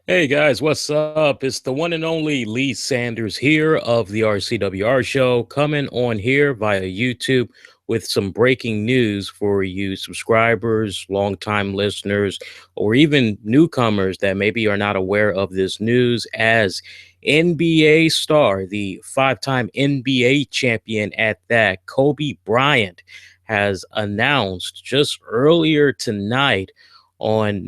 Hey guys, what's up? It's the one and only Lee Sanders here of the RCWR show, coming on here via YouTube with some breaking news for you subscribers, longtime listeners, or even newcomers that maybe are not aware of this news. As NBA star, the five-time NBA champion at that, Kobe Bryant, has announced just earlier tonight on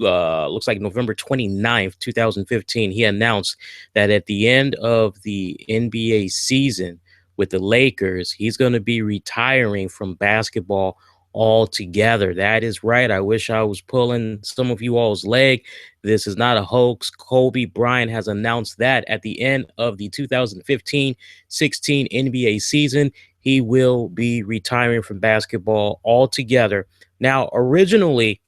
looks like November 29th, 2015, he announced that at the end of the NBA season with the Lakers, he's going to be retiring from basketball altogether. That is right. I wish I was pulling some of you all's leg. This is not a hoax. Kobe Bryant has announced that at the end of the 2015-16 NBA season, he will be retiring from basketball altogether. Now, originally,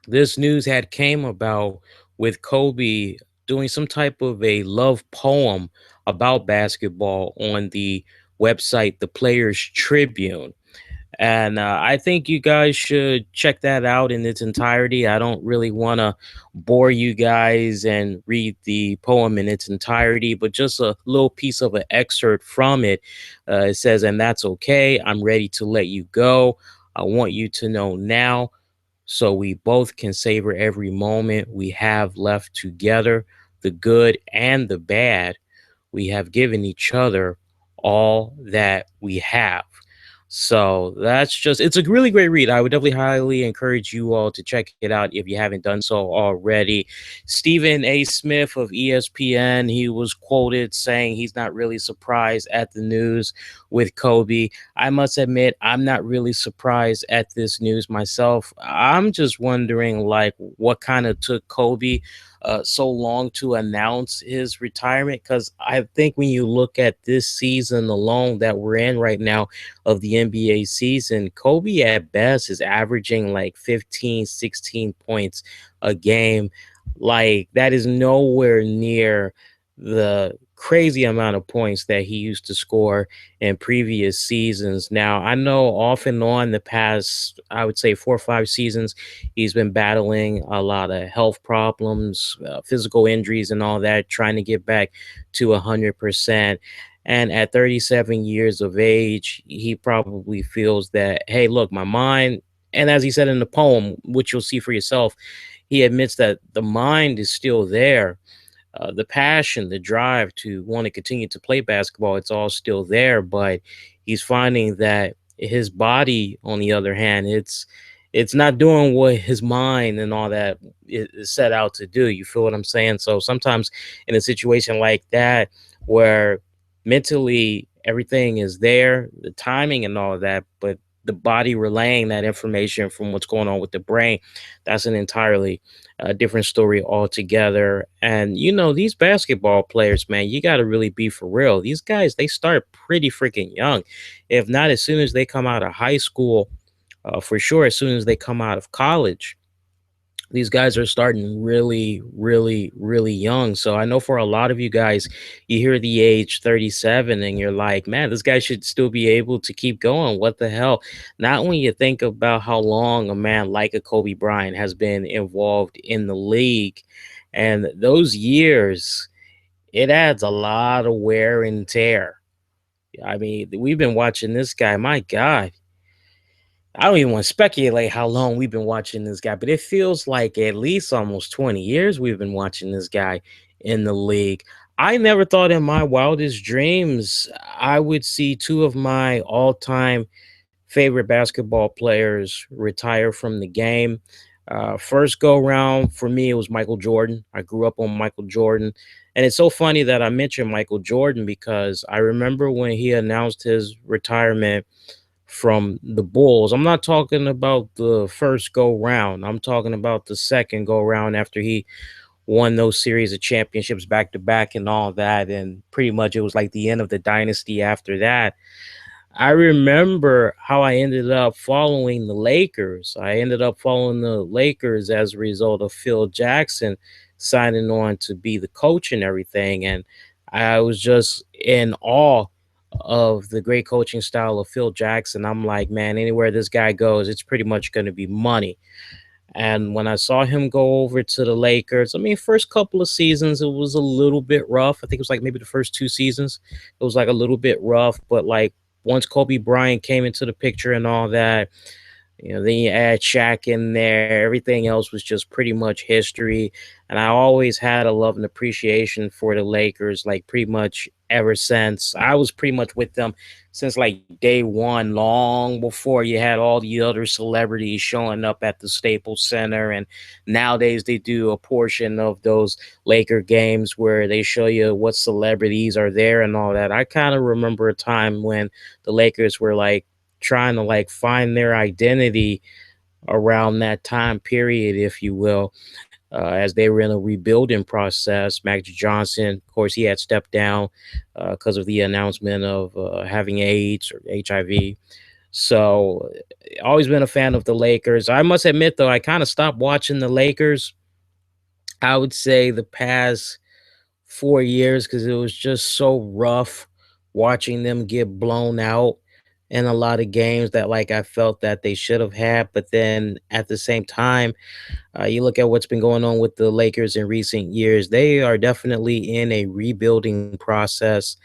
this news had came about with Kobe doing some type of a love poem about basketball on the website The Players Tribune. And I think you guys should check that out in its entirety. I don't really want to bore you guys and read the poem in its entirety, but just a little piece of an excerpt from it. It says, "And that's okay. I'm ready to let you go. I want you to know now so we both can savor every moment we have left together, the good and the bad. We have given each other all that we have." So it's a really great read. I would definitely highly encourage you all to check it out if you haven't done so already. Stephen A. Smith of ESPN, he was quoted saying he's not really surprised at the news with Kobe. I must admit, I'm not really surprised at this news myself. I'm just wondering, like, what kind of took Kobe so long to announce his retirement? Because I think when you look at this season alone that we're in right now of the NBA season, Kobe at best is averaging like 15, 16 points a game. Like, that is nowhere near the crazy amount of points that he used to score in previous seasons. Now, I know off and on the past, I would say 4 or 5 seasons, he's been battling a lot of health problems, physical injuries, and all that, trying to get back to 100%. And at 37 years of age, he probably feels that, hey, look, my mind, and as he said in the poem, which you'll see for yourself, he admits that the mind is still there. The passion, the drive to want to continue to play basketball, it's all still there. But he's finding that his body, on the other hand, it's not doing what his mind and all that is set out to do. You feel what I'm saying? So sometimes in a situation like that, where mentally everything is there, the timing and all of that, but the body relaying that information from what's going on with the brain, that's an entirely different story altogether. And these basketball players, man, you got to really be for real. These guys, they start pretty freaking young. If not as soon as they come out of high school, for sure, as soon as they come out of college, these guys are starting really, really, really young. So I know for a lot of you guys, you hear the age 37 and you're like, man, this guy should still be able to keep going. What the hell? Not when you think about how long a man like a Kobe Bryant has been involved in the league. And those years, it adds a lot of wear and tear. I mean, we've been watching this guy, my God. I don't even want to speculate how long we've been watching this guy, but it feels like at least almost 20 years we've been watching this guy in the league. I never thought in my wildest dreams I would see two of my all-time favorite basketball players retire from the game. First go round for me, it was Michael Jordan. I grew up on Michael Jordan. And it's so funny that I mentioned Michael Jordan because I remember when he announced his retirement from the Bulls. I'm not talking about the first go round. I'm talking about the second go round after he won those series of championships back to back and all that. And pretty much it was like the end of the dynasty after that. I remember how I ended up following the Lakers. I ended up following the Lakers as a result of Phil Jackson signing on to be the coach and everything. And I was just in awe of the great coaching style of Phil Jackson. I'm like, man, anywhere this guy goes, it's pretty much going to be money. And when I saw him go over to the Lakers, I mean, first couple of seasons, it was a little bit rough. I think it was like maybe the first two seasons, it was like a little bit rough. But like once Kobe Bryant came into the picture and all that, then you add Shaq in there. Everything else was just pretty much history. And I always had a love and appreciation for the Lakers, like pretty much ever since. I was pretty much with them since like day one, long before you had all the other celebrities showing up at the Staples Center. And nowadays they do a portion of those Laker games where they show you what celebrities are there and all that. I kind of remember a time when the Lakers were like trying to like find their identity around that time period, if you will, as they were in a rebuilding process. Magic Johnson, of course, he had stepped down because of the announcement of having AIDS or HIV. So, always been a fan of the Lakers. I must admit, though, I kind of stopped watching the Lakers. I would say the past 4 years because it was just so rough watching them get blown out in a lot of games that like I felt that they should have had. But then at the same time, you look at what's been going on with the Lakers in recent years, they are definitely in a rebuilding process.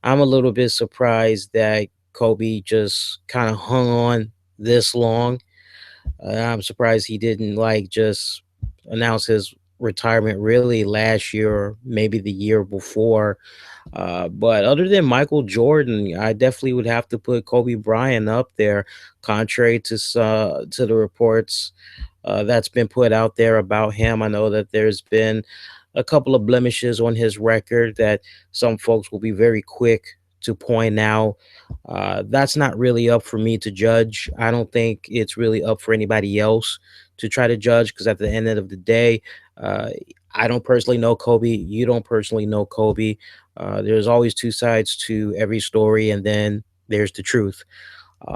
I'm a little bit surprised that Kobe just kind of hung on this long. I'm surprised he didn't like just announce his retirement really last year or maybe the year before. But other than Michael Jordan, I definitely would have to put Kobe Bryant up there, contrary to the reports that's been put out there about him. I know that there's been a couple of blemishes on his record that some folks will be very quick to point out. That's not really up for me to judge. I don't think it's really up for anybody else to try to judge because at the end of the day, uh, I don't personally know Kobe. You don't personally know Kobe. There's always two sides to every story, and then there's the truth.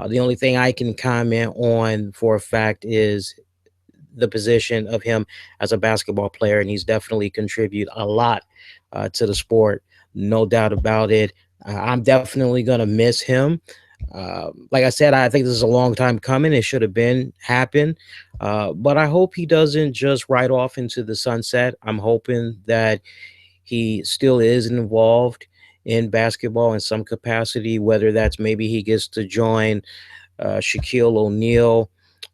The only thing I can comment on for a fact is the position of him as a basketball player, and he's definitely contribute a lot to the sport, no doubt about it. I'm definitely gonna miss him. Like I said, I think this is a long time coming. It should have been happened, but I hope he doesn't just ride off into the sunset. I'm hoping that he still is involved in basketball in some capacity, whether that's maybe he gets to join Shaquille O'Neal,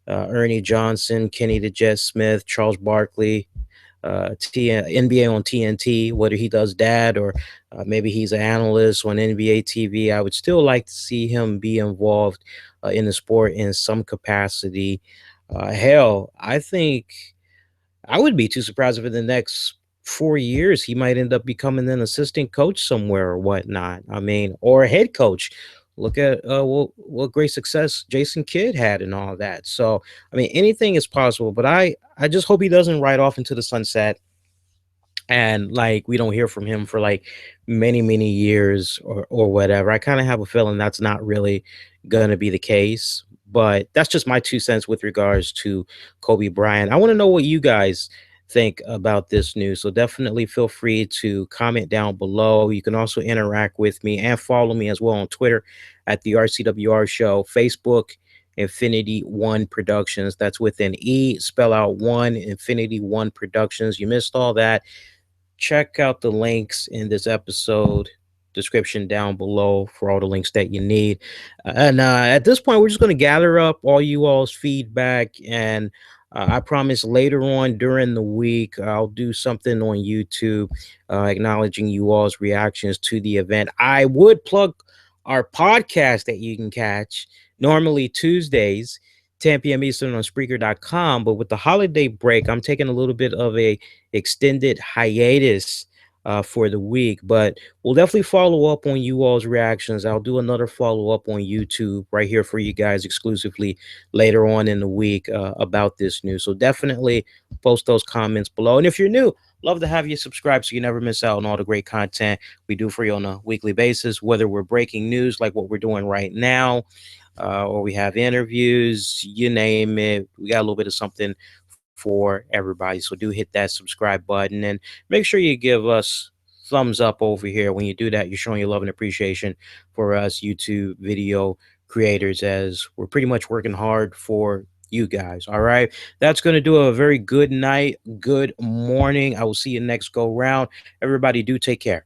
Ernie Johnson, Kenny the Jet Smith, Charles Barkley, NBA on TNT, whether he does that or maybe he's an analyst on NBA TV. I would still like to see him be involved in the sport in some capacity. Hell, I think I would be too surprised if in the next 4 years he might end up becoming an assistant coach somewhere or whatnot. I mean, or a head coach. Look at what great success Jason Kidd had and all that. So I mean, anything is possible. But I just hope he doesn't ride off into the sunset and like we don't hear from him for like many years or whatever. I kind of have a feeling that's not really gonna be the case, but that's just my 2 cents with regards to Kobe Bryant. I want to know what you guys think about this news, so definitely feel free to comment down below. You can also interact with me and follow me as well on Twitter at the RCWR show, Facebook Infinity One Productions, that's with an E, spell out one, Infinity One Productions. You missed all that, check out the links in this episode description down below for all the links that you need. And at this point, we're just going to gather up all you all's feedback. And I promise later on during the week, I'll do something on YouTube acknowledging you all's reactions to the event. I would plug our podcast that you can catch normally Tuesdays, 10 p.m. Eastern on Spreaker.com. But with the holiday break, I'm taking a little bit of a extended hiatus for the week, but we'll definitely follow up on you all's reactions. I'll do another follow up on YouTube right here for you guys exclusively later on in the week about this news. So definitely post those comments below. And if you're new, love to have you subscribe so you never miss out on all the great content we do for you on a weekly basis, whether we're breaking news like what we're doing right now, or we have interviews, you name it. We got a little bit of something for everybody. So do hit that subscribe button and make sure you give us thumbs up over here. When you do that, you're showing your love and appreciation for us YouTube video creators, as we're pretty much working hard for you guys. All right. That's going to do a very good night, good morning. I will see you next go round. Everybody, do take care.